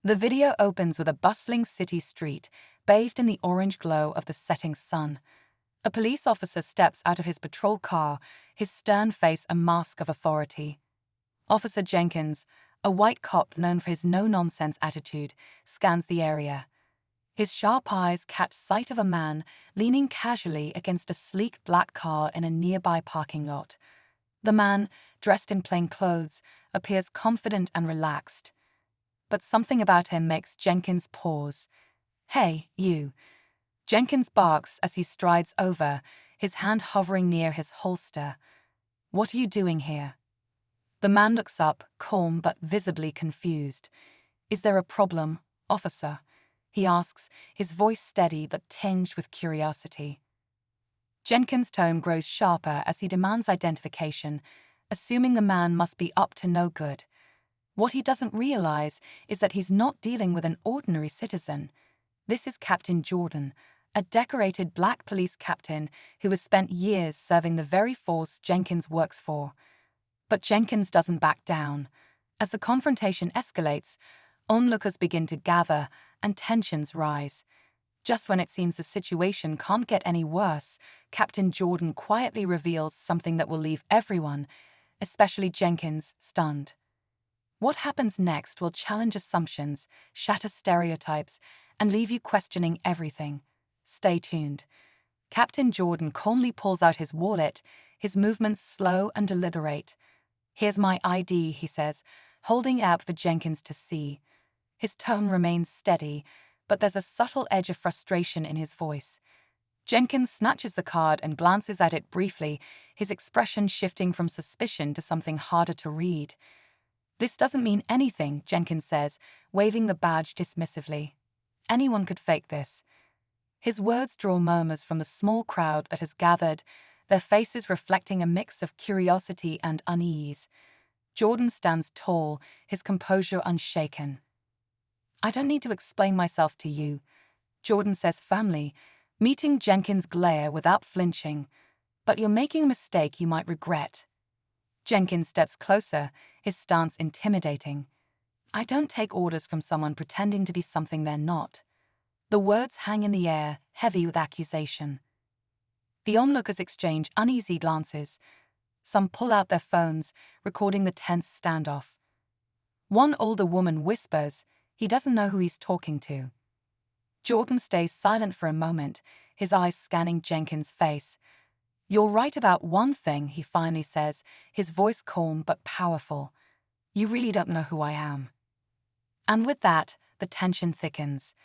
The video opens with a bustling city street, bathed in the orange glow of the setting sun. A police officer steps out of his patrol car, his stern face a mask of authority. Officer Jenkins, a white cop known for his no-nonsense attitude, scans the area. His sharp eyes catch sight of a man leaning casually against a sleek black car in a nearby parking lot. The man, dressed in plain clothes, appears confident and relaxed. But something about him makes Jenkins pause. "Hey, you." Jenkins barks as he strides over, his hand hovering near his holster. "What are you doing here?" The man looks up, calm but visibly confused. "Is there a problem, officer?" he asks, his voice steady but tinged with curiosity. Jenkins' tone grows sharper as he demands identification, assuming the man must be up to no good. What he doesn't realize is that he's not dealing with an ordinary citizen. This is Captain Jordan, a decorated black police captain who has spent years serving the very force Jenkins works for. But Jenkins doesn't back down. As the confrontation escalates, onlookers begin to gather and tensions rise. Just when it seems the situation can't get any worse, Captain Jordan quietly reveals something that will leave everyone, especially Jenkins, stunned. What happens next will challenge assumptions, shatter stereotypes, and leave you questioning everything. Stay tuned. Captain Jordan calmly pulls out his wallet, his movements slow and deliberate. "Here's my ID," he says, holding it out for Jenkins to see. His tone remains steady, but there's a subtle edge of frustration in his voice. Jenkins snatches the card and glances at it briefly, his expression shifting from suspicion to something harder to read. "This doesn't mean anything," Jenkins says, waving the badge dismissively. "Anyone could fake this." His words draw murmurs from the small crowd that has gathered, their faces reflecting a mix of curiosity and unease. Jordan stands tall, his composure unshaken. "I don't need to explain myself to you," Jordan says firmly, meeting Jenkins' glare without flinching. "But you're making a mistake you might regret." Jenkins steps closer, his stance intimidating. "I don't take orders from someone pretending to be something they're not." The words hang in the air, heavy with accusation. The onlookers exchange uneasy glances. Some pull out their phones, recording the tense standoff. One older woman whispers, he doesn't know who he's talking to. Jordan stays silent for a moment, his eyes scanning Jenkins' face. "You're right about one thing," he finally says, his voice calm but powerful. "You really don't know who I am." And with that, the tension thickens.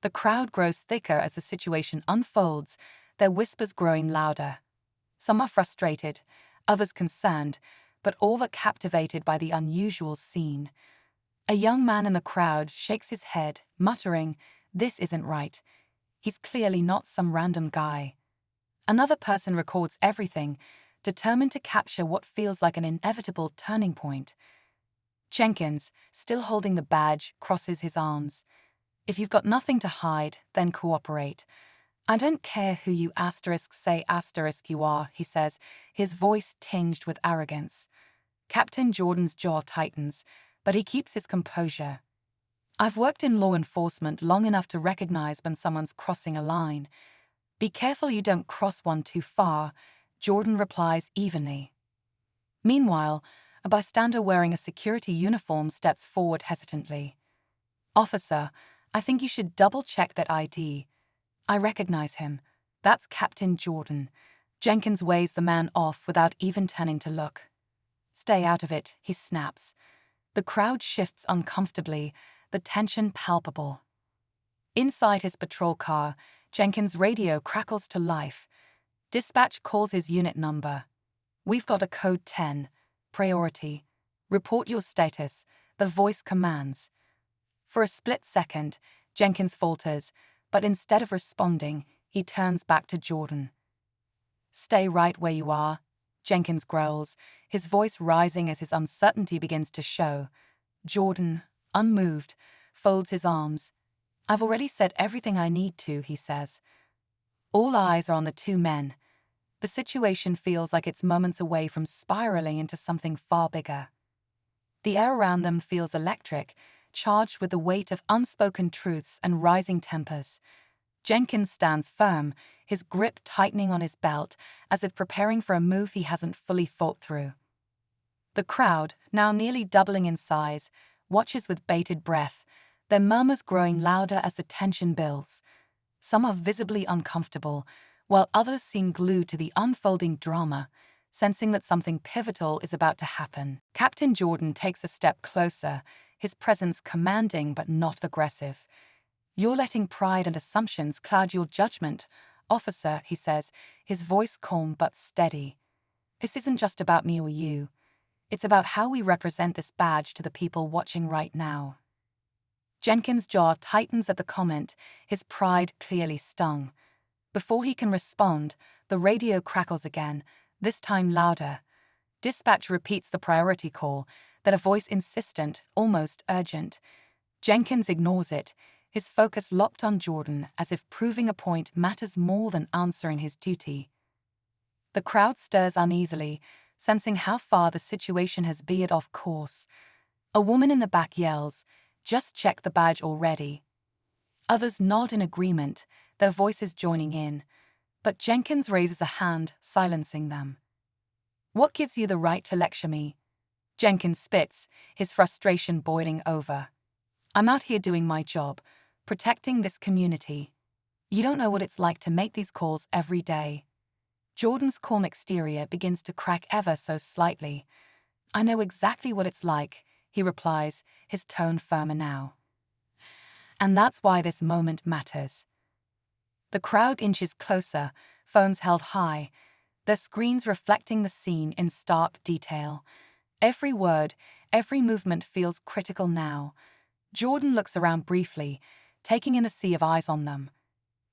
The crowd grows thicker as the situation unfolds, their whispers growing louder. Some are frustrated, others concerned, but all but captivated by the unusual scene. A young man in the crowd shakes his head, muttering, "This isn't right. He's clearly not some random guy." Another person records everything, determined to capture what feels like an inevitable turning point. Jenkins, still holding the badge, crosses his arms. "If you've got nothing to hide, then cooperate. I don't care who you say you are," he says, his voice tinged with arrogance. Captain Jordan's jaw tightens, but he keeps his composure. "I've worked in law enforcement long enough to recognize when someone's crossing a line. Be careful you don't cross one too far," Jordan replies evenly. Meanwhile, a bystander wearing a security uniform steps forward hesitantly. "Officer, I think you should double-check that ID. I recognize him. That's Captain Jordan." Jenkins waves the man off without even turning to look. "Stay out of it," he snaps. The crowd shifts uncomfortably, the tension palpable. Inside his patrol car, Jenkins' radio crackles to life. Dispatch calls his unit number. "We've got a code 10. Priority. Report your status," the voice commands. For a split second, Jenkins falters, but instead of responding, he turns back to Jordan. "Stay right where you are," Jenkins growls, his voice rising as his uncertainty begins to show. Jordan, unmoved, folds his arms. "I've already said everything I need to," he says. All eyes are on the two men. The situation feels like it's moments away from spiraling into something far bigger. The air around them feels electric, charged with the weight of unspoken truths and rising tempers. Jenkins stands firm, his grip tightening on his belt, as if preparing for a move he hasn't fully thought through. The crowd, now nearly doubling in size, watches with bated breath, their murmurs growing louder as the tension builds. Some are visibly uncomfortable, while others seem glued to the unfolding drama, sensing that something pivotal is about to happen. Captain Jordan takes a step closer, his presence commanding but not aggressive. "You're letting pride and assumptions cloud your judgment, officer," he says, his voice calm but steady. "This isn't just about me or you. It's about how we represent this badge to the people watching right now." Jenkins' jaw tightens at the comment, his pride clearly stung. Before he can respond, the radio crackles again, this time louder. Dispatch repeats the priority call, then a voice insistent, almost urgent. Jenkins ignores it, his focus locked on Jordan as if proving a point matters more than answering his duty. The crowd stirs uneasily, sensing how far the situation has veered off course. A woman in the back yells, "Just check the badge already." Others nod in agreement, their voices joining in. But Jenkins raises a hand, silencing them. "What gives you the right to lecture me?" Jenkins spits, his frustration boiling over. "I'm out here doing my job, protecting this community. You don't know what it's like to make these calls every day." Jordan's calm exterior begins to crack ever so slightly. "I know exactly what it's like," he replies, his tone firmer now. "And that's why this moment matters." The crowd inches closer, phones held high, their screens reflecting the scene in stark detail. Every word, every movement feels critical now. Jordan looks around briefly, taking in a sea of eyes on them.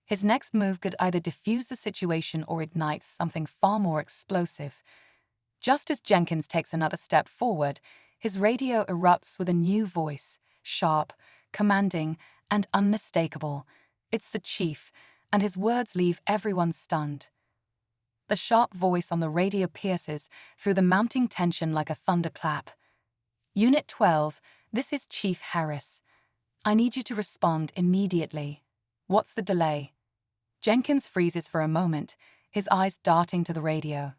His next move could either diffuse the situation or ignite something far more explosive. Just as Jenkins takes another step forward, his radio erupts with a new voice, sharp, commanding, and unmistakable. It's the chief, and his words leave everyone stunned. The sharp voice on the radio pierces through the mounting tension like a thunderclap. "Unit 12, this is Chief Harris. I need you to respond immediately. What's the delay?" Jenkins freezes for a moment, his eyes darting to the radio.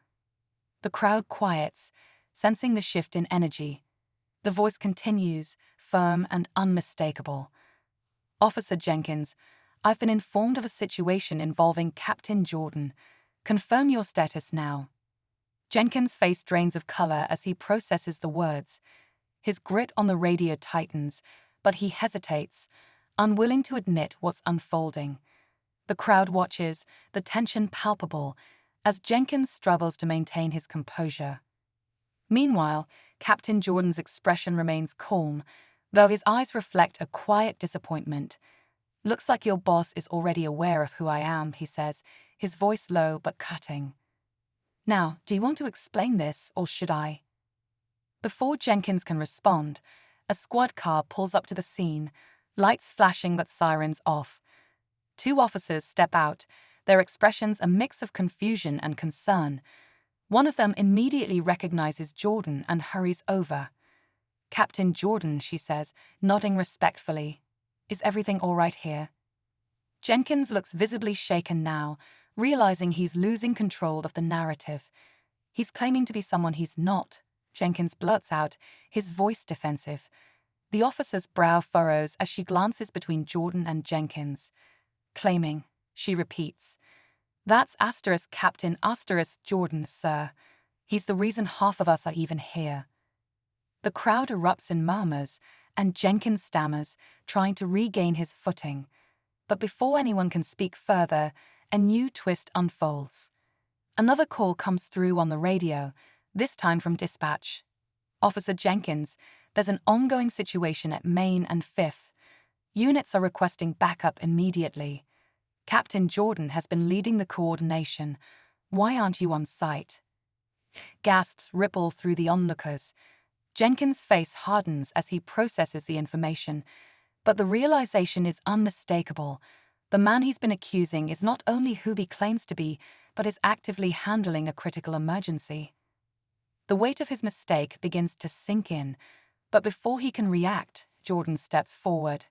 The crowd quiets, sensing the shift in energy. The voice continues, firm and unmistakable. "Officer Jenkins, I've been informed of a situation involving Captain Jordan. Confirm your status now." Jenkins' face drains of color as he processes the words. His grit on the radio tightens, but he hesitates, unwilling to admit what's unfolding. The crowd watches, the tension palpable, as Jenkins struggles to maintain his composure. Meanwhile, Captain Jordan's expression remains calm, though his eyes reflect a quiet disappointment. "Looks like your boss is already aware of who I am," he says, his voice low but cutting. "Now, do you want to explain this, or should I?" Before Jenkins can respond, a squad car pulls up to the scene, lights flashing but sirens off. 2 officers step out, their expressions a mix of confusion and concern. One of them immediately recognizes Jordan and hurries over. "Captain Jordan," she says, nodding respectfully. "Is everything all right here?" Jenkins looks visibly shaken now, realizing he's losing control of the narrative. He's claiming to be someone he's not. Jenkins blurts out, his voice defensive. The officer's brow furrows as she glances between Jordan and Jenkins. "Claiming," she repeats. "That's Captain Jordan, sir. He's the reason half of us are even here." The crowd erupts in murmurs, and Jenkins stammers, trying to regain his footing. But before anyone can speak further, a new twist unfolds. Another call comes through on the radio, this time from dispatch. "Officer Jenkins, there's an ongoing situation at Main and 5th. Units are requesting backup immediately. Captain Jordan has been leading the coordination. Why aren't you on site?" Gasps ripple through the onlookers. Jenkins' face hardens as he processes the information, but the realization is unmistakable. The man he's been accusing is not only who he claims to be, but is actively handling a critical emergency. The weight of his mistake begins to sink in, but before he can react, Jordan steps forward.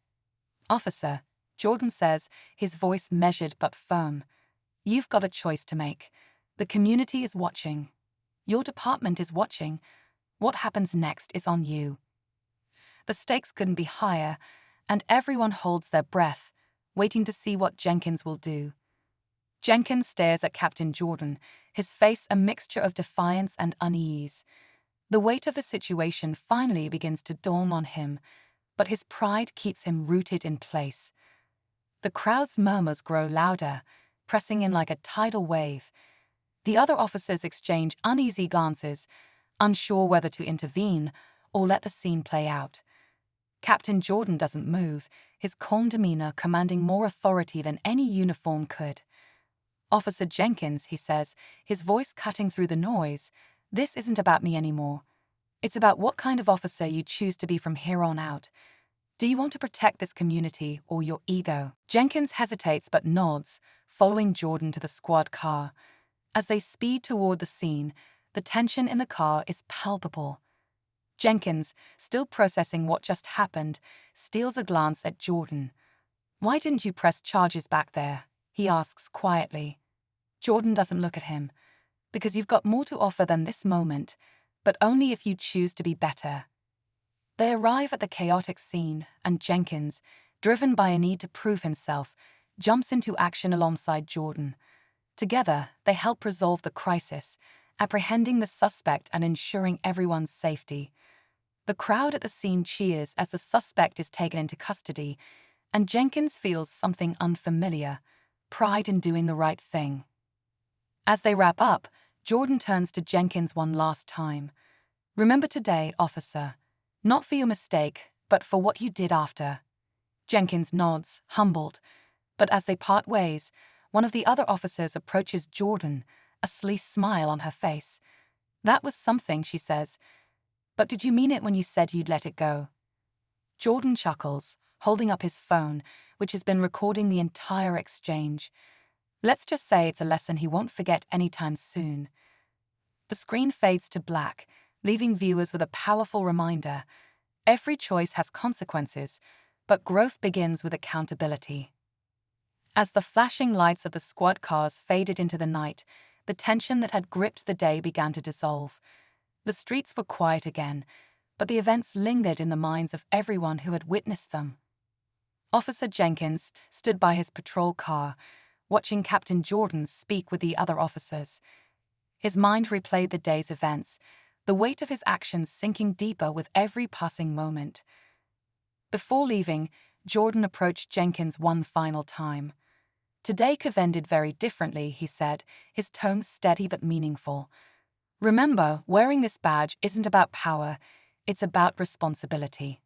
"Officer," Jordan says, his voice measured but firm, "you've got a choice to make. The community is watching. Your department is watching. What happens next is on you." The stakes couldn't be higher, and everyone holds their breath, waiting to see what Jenkins will do. Jenkins stares at Captain Jordan, his face a mixture of defiance and unease. The weight of the situation finally begins to dawn on him, but his pride keeps him rooted in place. The crowd's murmurs grow louder, pressing in like a tidal wave. The other officers exchange uneasy glances, unsure whether to intervene or let the scene play out. Captain Jordan doesn't move, his calm demeanor commanding more authority than any uniform could. "Officer Jenkins," he says, his voice cutting through the noise, "this isn't about me anymore. It's about what kind of officer you choose to be from here on out. Do you want to protect this community or your ego?" Jenkins hesitates but nods, following Jordan to the squad car. As they speed toward the scene, the tension in the car is palpable. Jenkins, still processing what just happened, steals a glance at Jordan. "Why didn't you press charges back there?" he asks quietly. Jordan doesn't look at him. "Because you've got more to offer than this moment, but only if you choose to be better." They arrive at the chaotic scene, and Jenkins, driven by a need to prove himself, jumps into action alongside Jordan. Together, they help resolve the crisis, apprehending the suspect and ensuring everyone's safety. The crowd at the scene cheers as the suspect is taken into custody, and Jenkins feels something unfamiliar, pride in doing the right thing. As they wrap up, Jordan turns to Jenkins one last time. "Remember today, officer. Not for your mistake, but for what you did after." Jenkins nods, humbled, but as they part ways, one of the other officers approaches Jordan, a sly smile on her face. "That was something," she says. "But did you mean it when you said you'd let it go?" Jordan chuckles, holding up his phone, which has been recording the entire exchange. Let's just say it's a lesson he won't forget anytime soon. The screen fades to black, leaving viewers with a powerful reminder. Every choice has consequences, but growth begins with accountability. As the flashing lights of the squad cars faded into the night, the tension that had gripped the day began to dissolve. The streets were quiet again, but the events lingered in the minds of everyone who had witnessed them. Officer Jenkins stood by his patrol car, watching Captain Jordan speak with the other officers. His mind replayed the day's events, the weight of his actions sinking deeper with every passing moment. Before leaving, Jordan approached Jenkins one final time. "Today could have ended very differently," he said, his tone steady but meaningful. "Remember, wearing this badge isn't about power, it's about responsibility.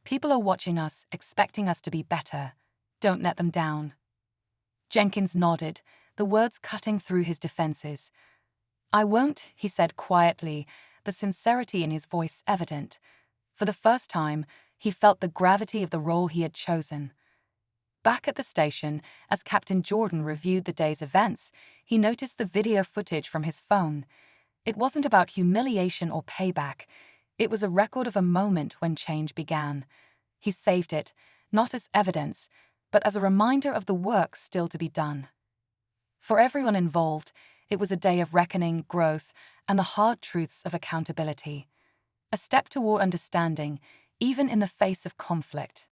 People are watching us, expecting us to be better. Don't let them down." Jenkins nodded, the words cutting through his defenses. "I won't," he said quietly, the sincerity in his voice evident. For the first time, he felt the gravity of the role he had chosen. Back at the station, as Captain Jordan reviewed the day's events, he noticed the video footage from his phone. It wasn't about humiliation or payback. It was a record of a moment when change began. He saved it, not as evidence, but as a reminder of the work still to be done. For everyone involved, it was a day of reckoning, growth, and the hard truths of accountability. A step toward understanding, even in the face of conflict.